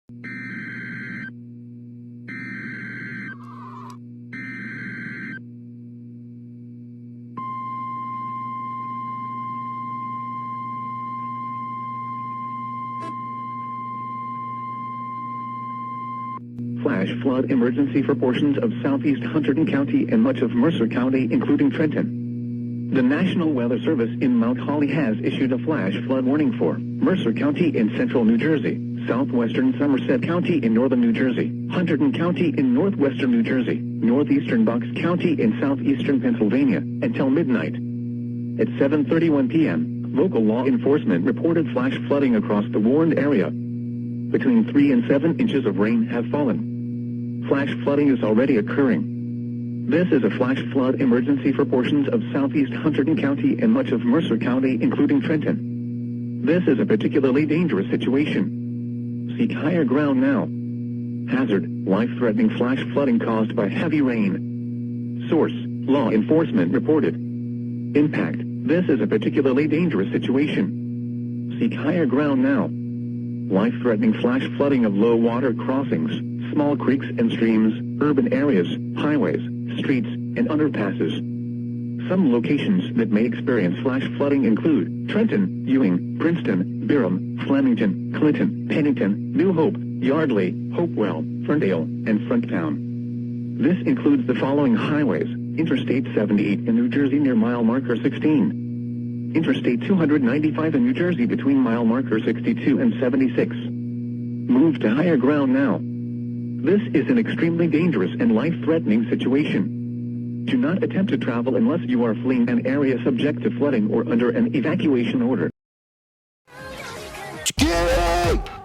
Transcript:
Flash flood emergency for portions of southeast Hunterdon County and much of Mercer County, including Trenton. The National Weather Service in Mount Holly has issued a flash flood warning for Mercer County in central New Jersey, southwestern Somerset County in northern New Jersey, Hunterdon County in northwestern New Jersey, northeastern Bucks County in southeastern Pennsylvania, until midnight. At 7:31 p.m., local law enforcement reported flash flooding across the warned area. Between 3 and 7 inches of rain have fallen. Flash flooding is already occurring. This is a flash flood emergency for portions of southeast Hunterdon County and much of Mercer County, including Trenton. This is a particularly dangerous situation. Seek higher ground now. Hazard: life-threatening flash flooding caused by heavy rain. Source: law enforcement reported. Impact: this is a particularly dangerous situation. Seek higher ground now. Life-threatening flash flooding of low-water crossings, small creeks and streams, urban areas, highways, streets, and underpasses. Some locations that may experience flash flooding include Trenton, Ewing, Princeton, Byram, Flemington, Clinton, Pennington, New Hope, Yardley, Hopewell, Ferndale, and Fronttown. This includes the following highways: Interstate 78 in New Jersey near mile marker 16. Interstate 295 in New Jersey between mile marker 62 and 76. Move to higher ground now. This is an extremely dangerous and life-threatening situation. Do not attempt to travel unless you are fleeing an area subject to flooding or under an evacuation order. Security!